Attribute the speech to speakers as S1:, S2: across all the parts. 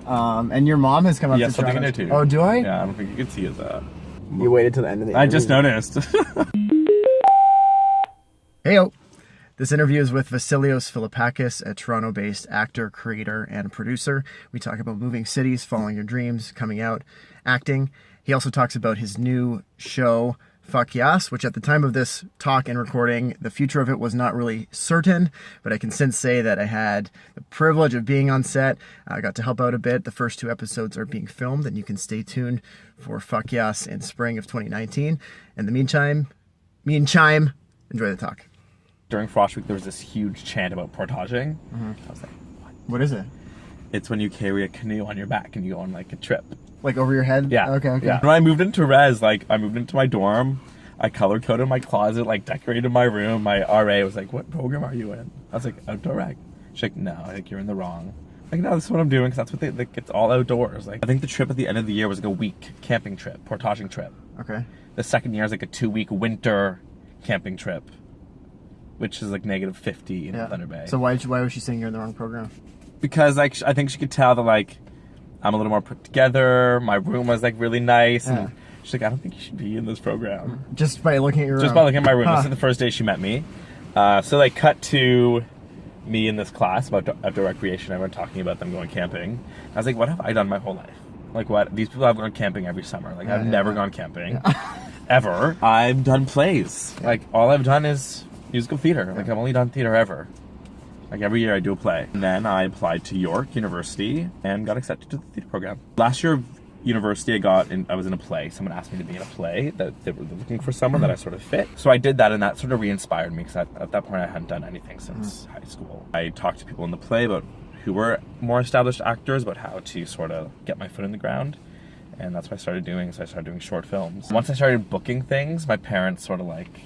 S1: And your mom has come up to Toronto.
S2: Yeah, too.
S1: Oh, do I?
S2: Yeah, I don't think you can see it.
S1: You waited till the end of the interview.
S2: I just noticed.
S1: Heyo. This interview is with Vasilios Filippakis, a Toronto-based actor, creator, and producer. We talk about moving cities, following your dreams, coming out, acting. He also talks about his new show, FAK YAASS, which at the time of this talk and recording, the future of it was not really certain, but I can since say that I had the privilege of being on set. I got to help out a bit. The first 2 episodes are being filmed, and you can stay tuned for FAK YAASS in spring of 2019. In the meantime, enjoy the talk.
S2: During Frost Week, there was this huge chant about portaging. I was like,
S1: What is it?
S2: it's when you carry a canoe on your back and you go on like a trip.
S1: Like over your head?
S2: Yeah.
S1: Okay.
S2: Yeah. When I moved into res, like I moved into my dorm, I color coded my closet, like decorated my room. My RA was like, "What program are you in?" I was like, "Outdoor rec." She's like, "No, like you're in the wrong." Like, no, this is what I'm doing because that's what they like. It's all outdoors. Like, I think the trip at the end of the year was like a week camping trip, portaging trip.
S1: Okay.
S2: The second year is like a 2-week winter camping trip, which is like -50 in Thunder Bay.
S1: So why was she saying you're in the wrong program?
S2: Because like I think she could tell that like I'm a little more put together. My room was like really nice, and she's like, "I don't think you should be in this program."
S1: Just by looking at your room.
S2: Just by looking at my room. This is the first day she met me. So like cut to me in this class about outdoor recreation. Everyone talking about them going camping. I was like, what have I done my whole life? Like what? These people have gone camping every summer. Like I've never gone camping. Ever. I've done plays. Like all I've done is musical theater. Like I've only done theater ever. Like every year I do a play. And then I applied to York University and got accepted to the theater program. Last year of university I was in a play. Someone asked me to be in a play that they were looking for someone that I sort of fit. So I did that, and that sort of re-inspired me because at that point I hadn't done anything since high school. I talked to people in the play about who were more established actors, about how to sort of get my foot in the ground. And that's what I started doing. So I started doing short films. Once I started booking things, my parents sort of like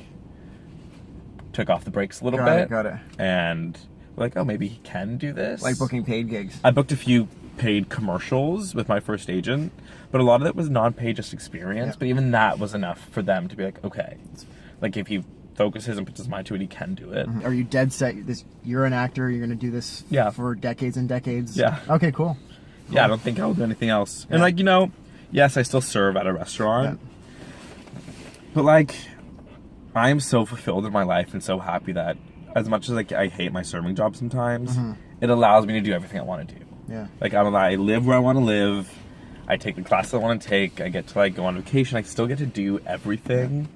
S2: took off the brakes a little bit.
S1: Got it.
S2: And were like, oh, maybe he can do this.
S1: Like booking paid gigs.
S2: I booked a few paid commercials with my first agent, but a lot of it was non-paid, just experience. But even that was enough for them to be like, okay, like if he focuses and puts his mind to it, he can do it.
S1: Are you dead set? You're an actor. You're going to do this for decades and decades.
S2: Yeah.
S1: Okay. Cool.
S2: Yeah, I don't think I'll do anything else. And like yes, I still serve at a restaurant, but like I am so fulfilled in my life and so happy that as much as like I hate my serving job sometimes, it allows me to do everything I want to do.
S1: Yeah.
S2: Like I live where I want to live. I take the classes I want to take. I get to like go on vacation. I still get to do everything.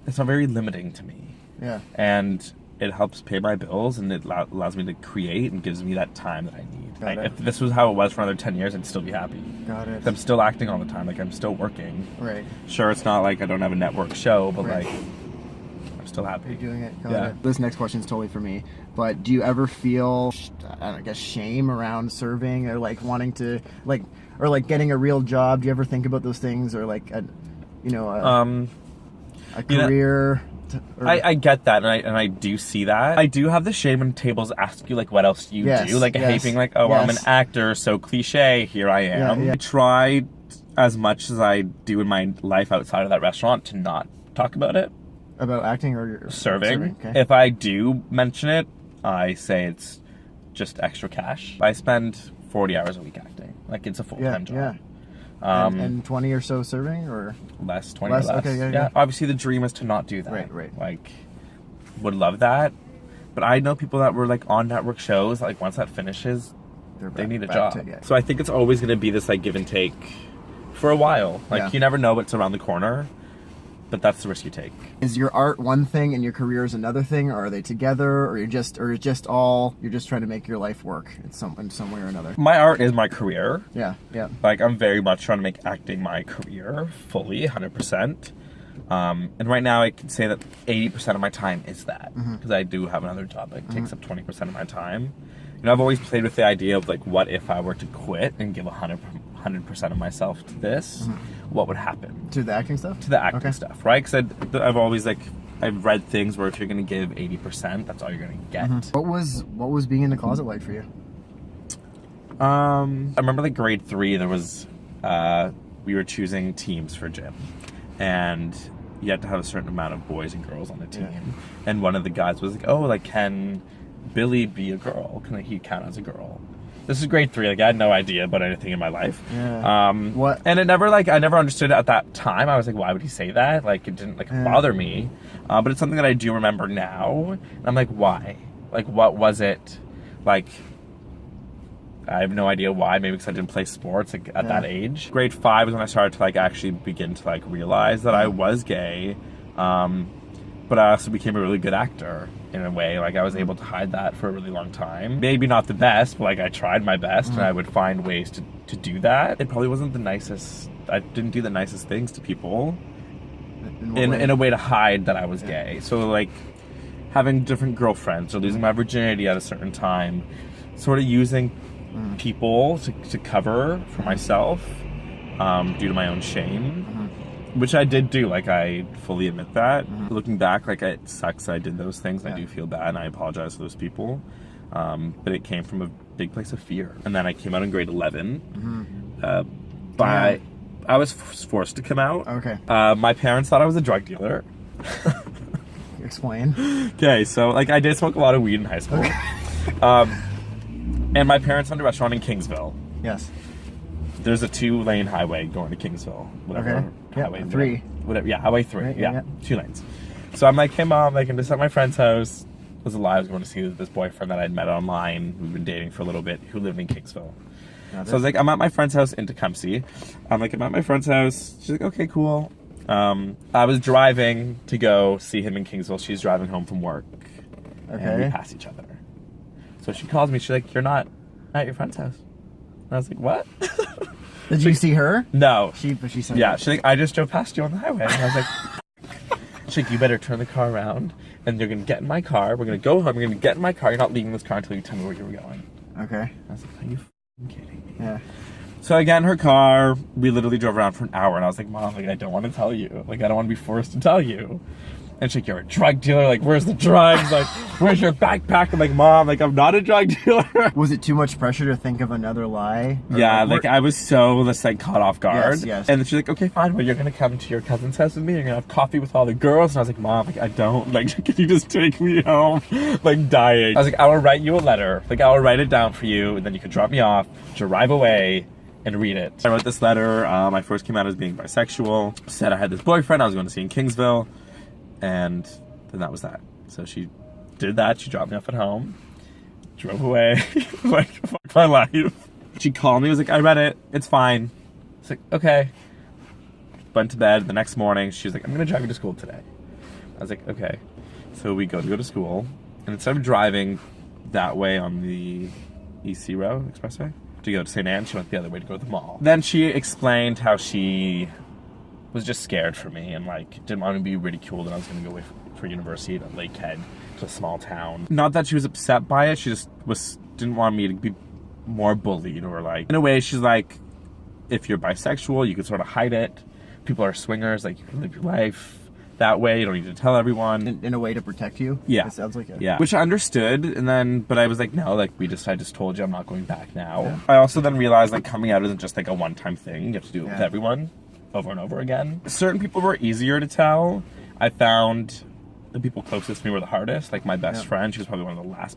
S2: It's not very limiting to me. Yeah. And it helps pay my bills, and it allows me to create and gives me that time that I need. If this was how it was for another 10 years, I'd still be happy.
S1: Got it.
S2: I'm still acting all the time. Like I'm still working.
S1: Right.
S2: Sure, it's not like I don't have a network show, but like I'm still happy.
S1: You're doing it. Got it. This next question is totally for me. But do you ever feel, I guess, shame around serving, or like wanting to, like, or like getting a real job? Do you ever think about those things, or like, a career?
S2: I get that, and I do see that. I do have the shame when tables ask you like, what else do you do? Like being like, oh, I'm an actor, so cliche. Here I am. I try as much as I do in my life outside of that restaurant to not talk about it.
S1: About acting or
S2: serving.
S1: Okay.
S2: If I do mention it, I say it's just extra cash. I spend 40 hours a week acting. Like it's a full-time job.
S1: Yeah. And 20 or so serving, or
S2: less, 20 or less.
S1: Okay,
S2: yeah. Obviously the dream is to not do that.
S1: Right.
S2: Like would love that. But I know people that were like on network shows, like once that finishes, they need a job. So I think it's always going to be this like give and take for a while. Like you never know what's around the corner. But that's the risk you take. Is your art one thing and your career is another thing, or are they together, or you're just trying to make your life work in some way or another? My art is my career. Yeah. Like I'm very much trying to make acting my career fully, 100%. And right now I can say that 80% of my time is that, because I do have another job that takes up 20% of my time. You know, I've always played with the idea of like, what if I were to quit and give 100% of myself to this? What would happen? To the acting stuff? To the acting stuff, right? Because I've always like, I've read things where if you're going to give 80%, that's all you're going to get. What was being in the closet like for you? I remember like grade 3, there was, we were choosing teams for gym, and you had to have a certain amount of boys and girls on the team. And one of the guys was like, oh, like, can Billy be a girl? Can he count as a girl? This is grade 3. Like, I had no idea about anything in my life.
S1: Yeah. What?
S2: And it never, like, I never understood it at that time. I was like, why would he say that? Like, it didn't, like, bother me. But it's something that I do remember now. And I'm like, why? Like, what was it? Like, I have no idea why. Maybe because I didn't play sports, like, at that age. Grade 5 is when I started to, like, actually begin to, like, realize that I was gay. But I also became a really good actor in a way. Like, I was able to hide that for a really long time. Maybe not the best, but, like, I tried my best, and I would find ways to do that. It probably wasn't the nicest. I didn't do the nicest things to people in a way to hide that I was gay. So, like, having different girlfriends or losing my virginity at a certain time, sort of using people to cover for myself due to my own shame. Which I did do, like, I fully admit that. Looking back, like, it sucks that I did those things. I do feel bad, and I apologize to those people. But it came from a big place of fear. And then I came out in grade 11. I was forced to come out.
S1: Okay.
S2: My parents thought I was a drug dealer.
S1: Explain.
S2: Okay, so, like, I did smoke a lot of weed in high school.
S1: Okay.
S2: And my parents owned a restaurant in Kingsville.
S1: Yes.
S2: There's a 2-lane highway going to Kingsville. Whatever.
S1: Okay.
S2: Highway
S1: 3.
S2: Whatever. Yeah, highway 3.
S1: Right,
S2: yeah, 2 lanes. So I'm like, hey mom, like, I'm just at my friend's house. It was a lie. I was going to see this boyfriend that I'd met online. We've been dating for a little bit, who lived in Kingsville. So I was like, I'm at my friend's house in Tecumseh. I'm like, I'm at my friend's house. She's like, okay, cool. I was driving to go see him in Kingsville. She's driving home from work.
S1: Okay.
S2: And we pass each other. So she calls me. She's like, you're not at your friend's house. And I was like, what?
S1: Did you see her?
S2: No.
S1: She said
S2: yeah, she's like, I just drove past you on the highway. And I was like, she's like, you better turn the car around and you're going to get in my car. We're going to go home. You're going to get in my car. You're not leaving this car until you tell me where you're going.
S1: Okay.
S2: I was like, are you f***ing kidding me?
S1: Yeah.
S2: So I got in her car. We literally drove around for an hour. And I was like, Mom, like, I don't want to tell you. Like, I don't want to be forced to tell you. And she's like, you're a drug dealer. Like, where's the drugs? Like, where's your backpack? I'm like, Mom, like, I'm not a drug dealer.
S1: Was it too much pressure to think of another lie?
S2: Yeah, like, I was so just, like, caught off guard.
S1: Yes, yes.
S2: And then she's like, okay, fine. Well, you're going to come to your cousin's house with me. You're going to have coffee with all the girls. And I was like, Mom, like, I don't. Like, can you just take me home? Like, dying. I was like, I will write you a letter. Like, I will write it down for you. And then you can drop me off, drive away, and read it. I wrote this letter. I first came out as being bisexual. Said I had this boyfriend I was going to see in Kingsville. And then that was that. So she did that. She dropped me off at home, drove away, like, fuck my life. She called me, was like, I read it, it's fine. It's like, okay. Went to bed. The next morning, she was like, I'm gonna drive you to school today. I was like, okay. So we go to school, and instead of driving that way on the EC Road Expressway to go to St. Anne, she went the other way to go to the mall. Then she explained how she was just scared for me and, like, didn't want me to be ridiculed, and I was gonna go away for university at Lakehead, to a small town. Not that she was upset by it, she just didn't want me to be more bullied, or, like, in a way, she's like, if you're bisexual, you can sort of hide it. People are swingers, like, you can live your life that way, you don't need to tell everyone.
S1: In a way to protect you?
S2: Yeah.
S1: It sounds like it.
S2: Yeah. Which I understood, and then, but I was like, no, like, I just told you I'm not going back now. Yeah. I also then realized, like, coming out isn't just, like, a one-time thing. You have to do it with everyone, over and over again. Certain people were easier to tell. I found the people closest to me were the hardest. Like, my best friend, she was probably one of the last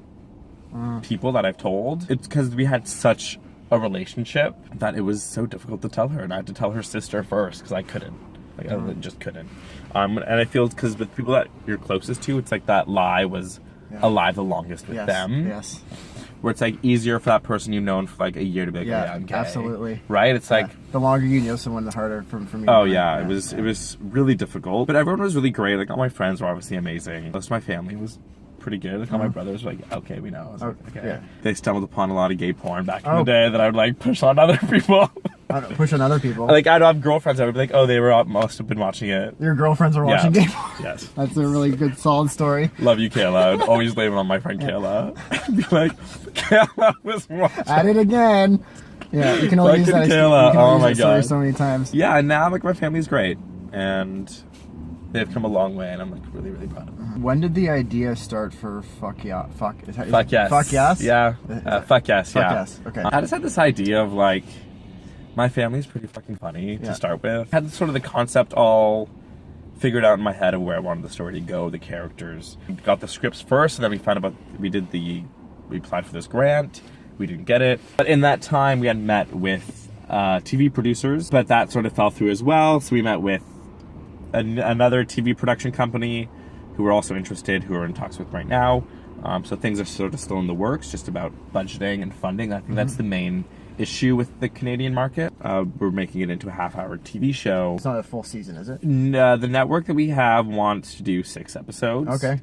S2: people that I've told. It's because we had such a relationship that it was so difficult to tell her, and I had to tell her sister first because I couldn't. Like, I just couldn't. And I feel it's because with people that you're closest to, it's like that lie was alive the longest with them.
S1: Yes.
S2: Where it's like easier for that person you've known for like a year to be like, yeah, I'm gay.
S1: Absolutely.
S2: Right? It's like
S1: the longer you know someone, the harder for me.
S2: Oh yeah, it was really difficult. But everyone was really great. Like, all my friends were obviously amazing. Most of my family was pretty good. Like, all my brothers were like, okay, we know. I was like, okay. Yeah. They stumbled upon a lot of gay porn back in the day that I would like push on other people.
S1: Push on other people.
S2: Like, I'd have girlfriends that would be like, oh, they must have been watching it.
S1: Your girlfriends were watching gay porn?
S2: Yes.
S1: That's a really good, solid story.
S2: Love you, Kayla. I'd always blame it on my friend Kayla. Be like, Kayla was watching.
S1: At it again. Yeah, you can only use that
S2: Kayla. Oh my God.
S1: So many times.
S2: Yeah, and now, like, my family's great. And they've come a long way, and I'm, like, really, really proud of them.
S1: When did the idea start for FAK YAASS?
S2: FAK YAASS.
S1: FAK YAASS?
S2: Yeah. FAK YAASS,
S1: FAK YAASS, okay.
S2: I just had this idea of, like, my family's pretty fucking funny to start with. I had sort of the concept all figured out in my head of where I wanted the story to go, the characters. We got the scripts first, and then we applied for this grant. we didn't get it. But in that time, we had met with TV producers, but that sort of fell through as well. So we met with another TV production company who were also interested, who we're in talks with right now. So things are sort of still in the works, just about budgeting and funding. I think that's the main issue with the Canadian market. We're making it into a half-hour TV show.
S1: It's not a full season, is it?
S2: No, the network that we have wants to do 6 episodes.
S1: Okay.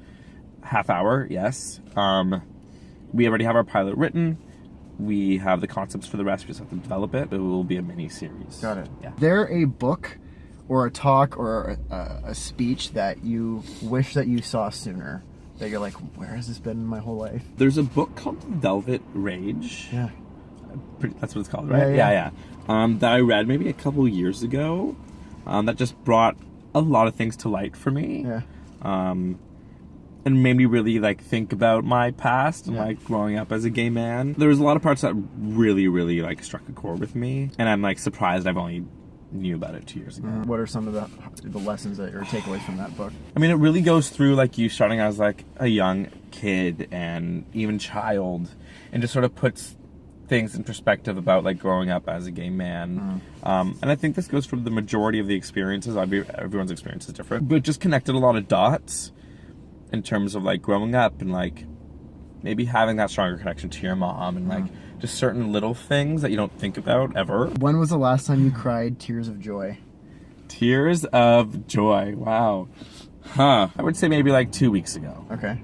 S2: Half hour, yes. We already have our pilot written. We have the concepts for the rest. We just have to develop it. It will be a mini series.
S1: Got it.
S2: Yeah.
S1: Is there a book or a talk or a speech that you wish that you saw sooner? That you're like, where has this been my whole life?
S2: There's a book called Velvet Rage.
S1: Yeah.
S2: That's what it's called, right?
S1: Yeah.
S2: That I read maybe a couple years ago. That just brought a lot of things to light for me.
S1: Yeah.
S2: And made me really like think about my past and like growing up as a gay man. There was a lot of parts that really, really like struck a chord with me, and I'm like surprised I've only knew about it 2 years ago.
S1: What are some of the lessons that or takeaways from that book?
S2: I mean, it really goes through like you starting as like a young kid and even child, and just sort of puts things in perspective about like growing up as a gay man. And I think this goes for the majority of the experiences. Everyone's experience is different, but just connected a lot of dots in terms of like growing up and like maybe having that stronger connection to your mom and like just certain little things that you don't think about ever.
S1: When was the last time you cried tears of joy?
S2: Tears of joy. Wow. I would say maybe like 2 weeks ago.
S1: Okay.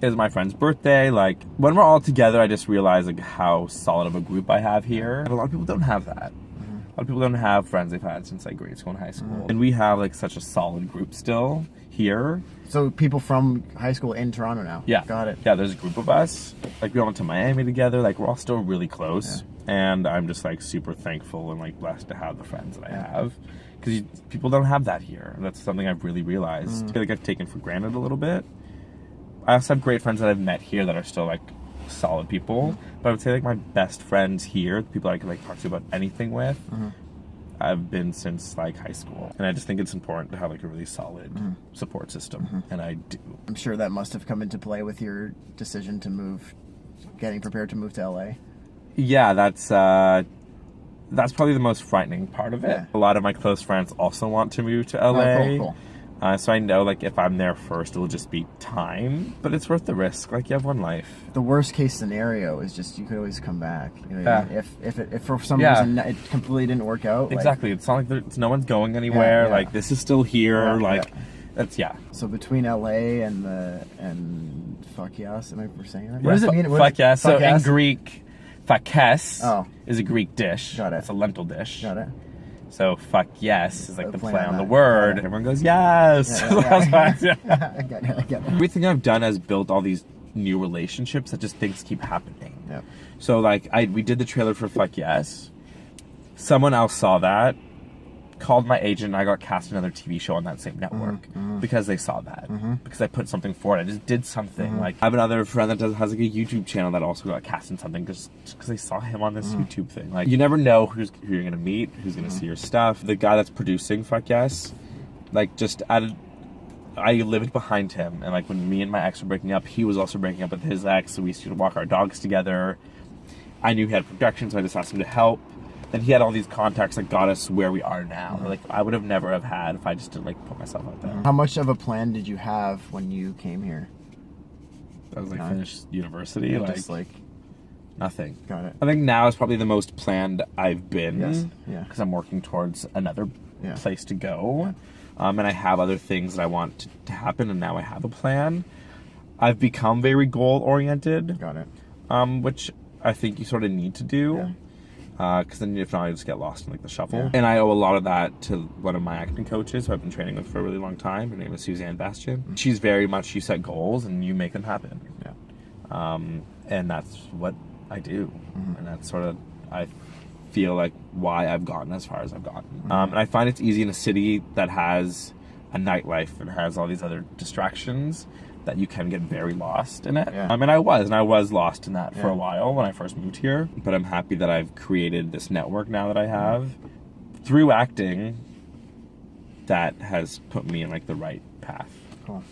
S2: It was my friend's birthday. Like when we're all together, I just realized like how solid of a group I have here. And a lot of people don't have that. A lot of people don't have friends they've had since like grade school and high school. And we have like such a solid group still here.
S1: So people from high school in Toronto now?
S2: Yeah.
S1: Got it.
S2: Yeah, there's a group of us. Like we all went to Miami together. Like we're all still really close. And I'm just like super thankful and like blessed to have the friends that I have. Because people don't have that here. And that's something I've really realized. I feel like I've taken for granted a little bit. I also have great friends that I've met here that are still like solid people. But I would say like my best friends here, the people I can like talk to about anything with, I've been since like high school. And I just think it's important to have like a really solid support system. And I do.
S1: I'm sure that must have come into play with your decision to move, getting prepared to move to LA.
S2: Yeah, that's probably the most frightening part of it.
S1: Yeah.
S2: A lot of my close friends also want to move to LA.
S1: Oh, cool.
S2: So I know like if I'm there first, it'll just be time, but it's worth the risk. Like you have one life.
S1: The worst case scenario is just you could always come back. You know, if for some reason it completely didn't work out.
S2: Exactly. Like, it's not like no one's going anywhere. Like this is still here. That's
S1: So between LA and FAK YAASS, am I saying that?
S2: Yeah,
S1: What does it mean?
S2: FAK YAASS. So
S1: YAASS?
S2: in Greek, fakes
S1: Oh.
S2: is a Greek dish.
S1: Got it.
S2: It's a lentil dish.
S1: Got it.
S2: So FAK YAASS is like the play on the
S1: that.
S2: word. Everyone goes, yes.
S1: I get it.
S2: Everything I've done has built all these new relationships that just things keep happening.
S1: Yep.
S2: So like we did the trailer for FAK YAASS. Someone else saw that, called my agent, and I got cast another TV show on that same network because they saw that. Because I put something forward. I just did something. Like I have another friend that has like a YouTube channel that also got cast in something just because they saw him on this YouTube thing. Like you never know who you're gonna meet, who's gonna see your stuff. The guy that's producing FAK YAASS, like just I lived behind him, and like when me and my ex were breaking up, he was also breaking up with his ex, so we used to walk our dogs together. I knew he had production, so I just asked him to help. And he had all these contacts that got us where we are now. Like I would have never have had if I just didn't like put myself out there.
S1: How much of a plan did you have when you came here?
S2: I was like finished university,
S1: Just like
S2: nothing.
S1: Got it.
S2: I think now is probably the most planned I've been.
S1: Yes. Yeah.
S2: Because I'm working towards another place to go.
S1: Yeah.
S2: And I have other things that I want to happen, and now I have a plan. I've become very goal oriented.
S1: Got it.
S2: Which I think you sort of need to do.
S1: Yeah.
S2: Because then if not, I just get lost in like the shuffle.
S1: Yeah.
S2: And I owe a lot of that to one of my acting coaches who I've been training with for a really long time. Her name is Suzanne Bastian. She's very much, you set goals and you make them happen.
S1: Yeah.
S2: And that's what I do. And that's sort of, I feel like why I've gotten as far as I've gotten. And I find it's easy in a city that has a nightlife and has all these other distractions that you can get very lost in it.
S1: Yeah.
S2: And I was lost in that for a while when I first moved here. But I'm happy that I've created this network now that I have through acting that has put me in like the right path
S1: Cool.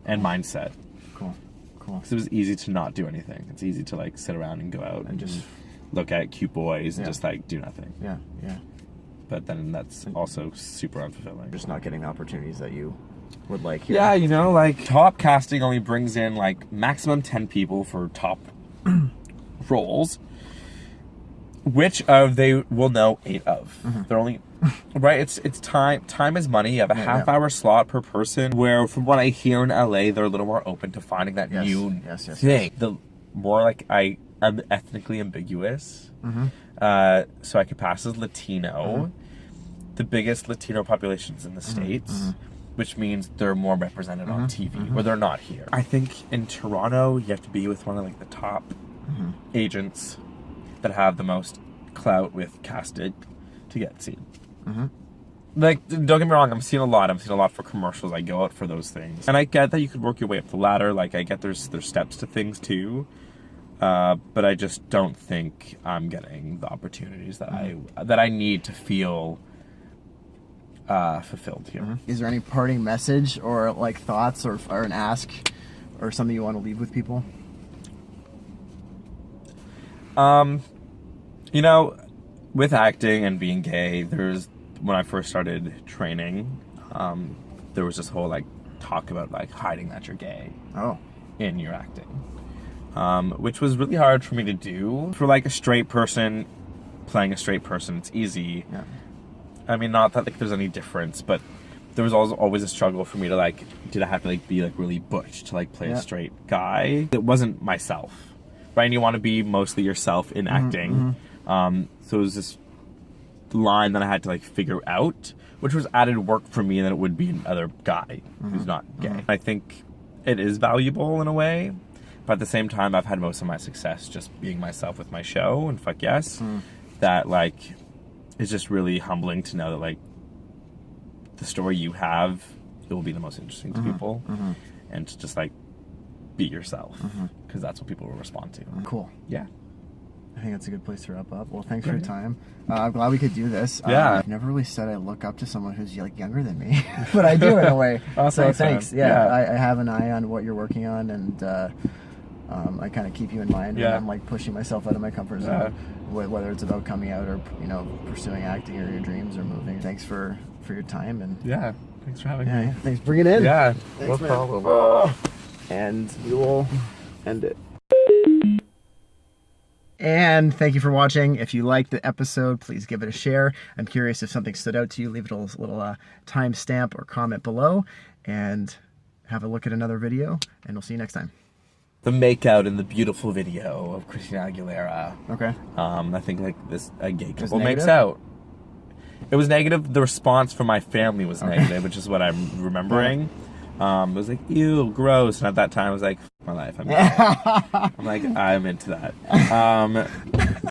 S2: and mindset.
S1: Cool. Cool.
S2: Because it was easy to not do anything. It's easy to like sit around and go out and just look at cute boys and just like do nothing.
S1: Yeah, yeah.
S2: But then that's also super unfulfilling.
S1: Just not getting the opportunities that you would like here.
S2: Yeah, you know, like top casting only brings in like maximum 10 people for top roles, which they will know 8 of. They're only right. It's time. Time is money. You have a half-hour slot per person. Where, from what I hear in LA, they're a little more open to finding that new thing. The more like I'm ethnically ambiguous, so I could pass as Latino. The biggest Latino populations in the States. Which means they're more represented on TV, where they're not here. I think in Toronto, you have to be with one of like the top agents that have the most clout with casting to get seen. Like, don't get me wrong, I'm seeing a lot for commercials. I go out for those things, and I get that you could work your way up the ladder. Like, I get there's steps to things too, but I just don't think I'm getting the opportunities that I need to feel fulfilled here.
S1: Is there any parting message or like thoughts or an ask or something you want to leave with people?
S2: You know, with acting and being gay, when I first started training, there was this whole like talk about like hiding that you're gay in your acting, which was really hard for me to do. For like a straight person playing a straight person, it's easy. Yeah. I mean, not that like there's any difference, but there was always a struggle for me to like, did I have to like be like really butch to like play a straight guy? It wasn't myself, right? And you want to be mostly yourself in acting. So it was this line that I had to like figure out, which was added work for me than it would be another guy who's not gay. I think it is valuable in a way, but at the same time, I've had most of my success just being myself with my show and Fuck Yes. That like, it's just really humbling to know that like the story you have, it will be the most interesting to people, and to just like be yourself, because that's what people will respond to.
S1: Cool.
S2: Yeah.
S1: I think that's a good place to wrap up. Well, thanks for your time. I'm glad we could do this. I've never really said I look up to someone who's like younger than me, but I do in a way. So thanks. Yeah, I have an eye on what you're working on, and I kind of keep you in mind when I'm like pushing myself out of my comfort zone, whether it's about coming out or pursuing acting or your dreams or moving. Thanks for your time, and
S2: thanks for having me.
S1: Thanks for bringing it in.
S2: Yeah,
S1: thanks, no problem. And we will end it. And thank you for watching. If you liked the episode, please give it a share. I'm curious if something stood out to you. Leave it a little timestamp or comment below, and have a look at another video, and we'll see you next time.
S2: The makeout in the beautiful video of Christina Aguilera.
S1: Okay.
S2: I think like a gay couple makes out. It was negative. The response from my family was negative, which is what I'm remembering. It was like, ew, gross. And at that time, I was like, my life. I'm like, I'm into that.